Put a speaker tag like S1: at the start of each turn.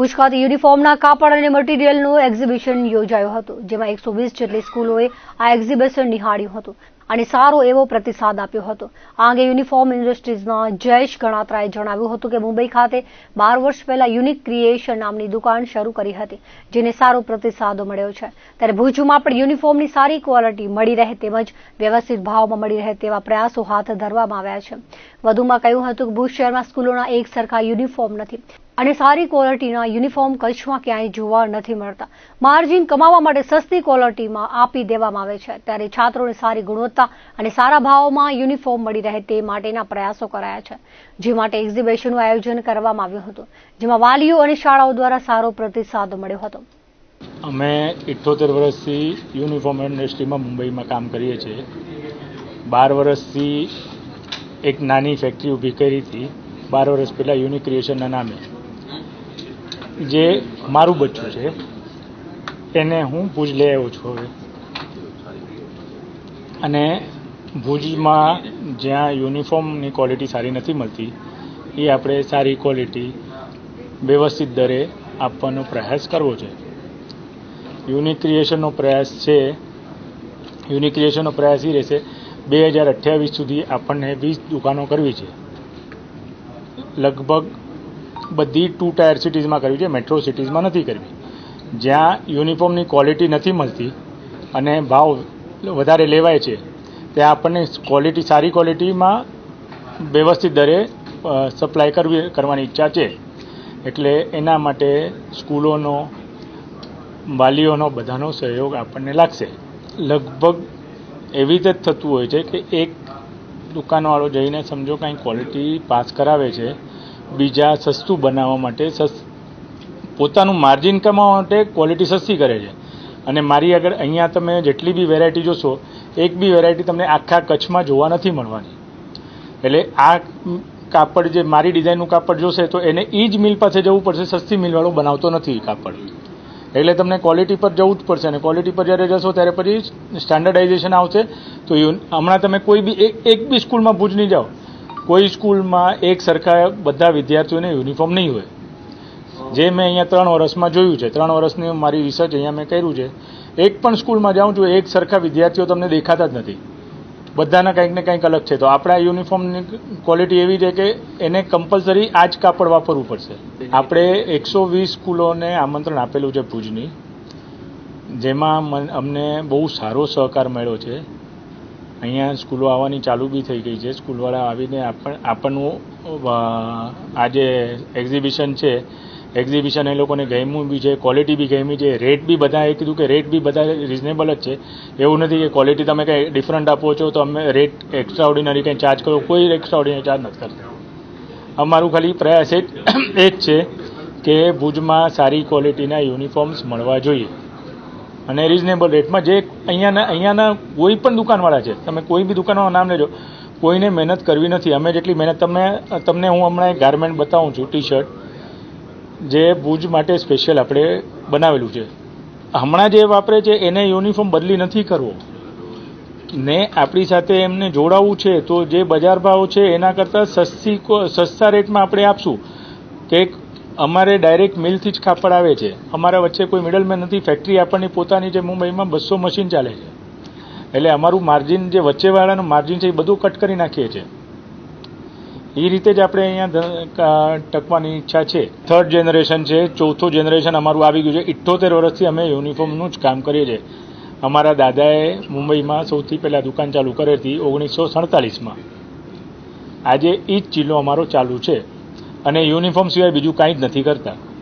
S1: ભુજ ખાતે યુનિફોર્મના કાપડ અને મટીરીયલનું એક્ઝિબિશન યોજાયું હતું, જેમાં 120 જેટલી સ્કૂલોએ આ એક્ઝિબિશન નિહાળ્યું હતું અને સારો એવો પ્રતિસાદ આપ્યો હતો. આ અંગે યુનિફોર્મ ઇન્ડસ્ટ્રીઝના જયેશ ગણાત્રાએ જણાવ્યું હતું કે મુંબઈ ખાતે 12 વર્ષ પહેલા યુનિક ક્રિએશન નામની દુકાન શરૂ કરી હતી, જેને સારો પ્રતિસાદ મળ્યો છે. ત્યારે ભુજમાં પણ યુનિફોર્મની સારી ક્વોલિટી મળી રહે તેમજ વ્યવસ્થિત ભાવમાં મળી રહે તેવા પ્રયાસો હાથ ધરવામાં આવ્યા છે. વધુમાં કહ્યું હતું કે ભુજ શહેરમાં સ્કૂલોના એક સરખા યુનિફોર્મ નથી અને સારી ક્વોલિટીના યુનિફોર્મ કચ્છમાં ક્યાંય જોવા નથી મળતા. માર્જિન કમાવા માટે સસ્તી ક્વોલિટીમાં આપી દેવામાં આવે છે, ત્યારે છાત્રોને સારી ગુણવત્તા અને સારા ભાવમાં યુનિફોર્મ મળી રહે તે માટેના પ્રયાસો કરાયા છે, જે માટે એક્ઝિબિશનનું આયોજન કરવામાં આવ્યું હતું, જેમાં વાલીઓ અને શાળાઓ દ્વારા સારો પ્રતિસાદ મળ્યો હતો.
S2: અમે 78 વર્ષથી યુનિફોર્મ ઇન્ડસ્ટ્રીમાં મુંબઈમાં કામ કરીએ છીએ. 12 વર્ષથી એક નાની ફેક્ટરી ઊભી કરી હતી 12 વર્ષ પહેલાં યુનિક ક્રિએશનના નામે. જે મારું બચ્ચું છે એને હું ભુજ લઈ આવ્યો છું હવે. અને ભુજમાં જ્યાં યુનિફોર્મની ક્વોલિટી સારી નથી મળતી એ આપણે સારી ક્વોલિટી વ્યવસ્થિત દરે આપવાનો પ્રયાસ કરવો છે. યુનિક ક્રિએશનનો પ્રયાસ છે. યુનિક ક્રિએશનનો પ્રયાસ એ રહેશે 2028 સુધી આપણને 20 દુકાનો કરવી છે. લગભગ બધી 2 ટાયર સિટીઝમાં કરવી છે, મેટ્રો સિટીઝમાં નથી કરવી. જ્યાં યુનિફોર્મની ક્વોલિટી નથી મળતી અને ભાવ વધારે લેવાય છે ત્યાં આપણને ક્વોલિટી સારી ક્વોલિટીમાં વ્યવસ્થિત દરે સપ્લાય કરવાની ઈચ્છા છે. એટલે એના માટે સ્કૂલોનો, વાલીઓનો બધાનો સહયોગ આપણને લાગશે. લગભગ એવી રીતે જ થતું હોય છે કે એક દુકાનવાળો જઈને સમજો કાંઈ ક્વોલિટી પાસ કરાવે છે, બીજા સસ્તું બનાવવા માટે પોતાનું માર્જિન કમાવા માટે ક્વોલિટી સસ્તી કરે છે. અને મારી આગળ અહીંયા તમે જેટલી બી વેરાયટી જોશો, એક બી વેરાયટી તમને આખા કચ્છમાં જોવા નથી મળવાની. એટલે આ કાપડ જે મારી ડિઝાઇનનું કાપડ જોશે તો એને એ જ મિલ પાસે જવું પડશે, સસ્તી મિલવાળો બનાવતો નથી કાપડ. એટલે તમને ક્વોલિટી પર જવું જ પડશે. અને ક્વોલિટી પર જ્યારે જશો ત્યારે પછી સ્ટાન્ડર્ડાઇઝેશન આવશે. તો હમણાં તમે કોઈ બી એક બી સ્કૂલમાં ભુજની જાઓ, કોઈ સ્કૂલમાં એક સરખા બધા વિદ્યાર્થીઓને યુનિફોર્મ નહીં હોય. જે મેં અહીંયા 3 વર્ષમાં જોયું છે, 3 વર્ષની મારી રિસર્ચ અહીંયા મેં કર્યું છે, એક પણ સ્કૂલમાં જાઉં છું એક સરખા વિદ્યાર્થીઓ તમને દેખાતા જ નથી. બધાના કંઈક ને કંઈક અલગ છે. તો આપણા યુનિફોર્મની ક્વોલિટી એવી છે કે એને કમ્પલસરી આ જ કાપડ વાપરવું પડશે. આપણે 120 સ્કૂલોને આમંત્રણ આપેલું છે ભુજની, જેમાં અમને બહુ સારો સહકાર મળ્યો છે. અહીંયા સ્કૂલો આવવાની ચાલુ બી થઈ ગઈ છે. સ્કૂલવાળા આવીને આપણનું આ જે એક્ઝિબિશન છે, એક્ઝિબિશન એ લોકોને ગમ્યું બી છે, ક્વોલિટી બી ગમી છે. રેટ બી બધાએ કીધું કે રેટ બી બધા રિઝનેબલ જ છે. એવું નથી કે ક્વોલિટી તમે કંઈ ડિફરન્ટ આપો છો તો અમે રેટ એક્સ્ટ્રા ઓર્ડિનરી કંઈ ચાર્જ કરો. કોઈ એક્સ્ટ્રા ઓર્ડિનરી ચાર્જ નથી કરતા. અમારું ખાલી પ્રયાસ એ જ છે કે ભુજમાં સારી ક્વોલિટીના યુનિફોર્મ્સ મળવા જોઈએ અને રિઝનેબલ રેટમાં. જે અહીંયાના કોઈ પણ દુકાનવાળા છે, તમે કોઈ બી દુકાનવાળાનું નામ લેજો, કોઈને મહેનત કરવી નથી. અમે જેટલી મહેનત તમને હું હમણાં એક ગારમેન્ટ બતાવું છું, ટી શર્ટ, જે ભુજ માટે સ્પેશિયલ આપણે બનાવેલું છે. હમણાં જે વાપરે છે એને યુનિફોર્મ બદલી નથી કરવો ને આપણી સાથે એમને જોડાવવું છે. તો જે બજાર ભાવ છે એના કરતાં સસ્તા રેટમાં આપણે આપશું. કે અમારે ડાયરેક્ટ મિલથી જ કાપડ આવે છે, અમારા વચ્ચે કોઈ મિડલમેન નથી. ફેક્ટરી આપણની પોતાની જે મુંબઈમાં 200 મશીન ચાલે છે. એટલે અમારું માર્જિન, જે વચ્ચેવાળાનું માર્જિન છે એ બધું કટ કરી નાખીએ છીએ. એ રીતે જ આપણે અહીંયા ટકવાની ઈચ્છા છે. 3rd જનરેશન છે, 4થું જનરેશન અમારું આવી ગયું છે. 78 વર્ષથી અમે યુનિફોર્મનું જ કામ કરીએ છીએ. અમારા દાદાએ મુંબઈમાં સૌથી પહેલાં દુકાન ચાલુ કરી હતી 1947માં. આજે એ જ ચીલો અમારો ચાલુ છે અને યુનિફોર્મ સિવાય બીજું કાંઈ જ નથી કરતા.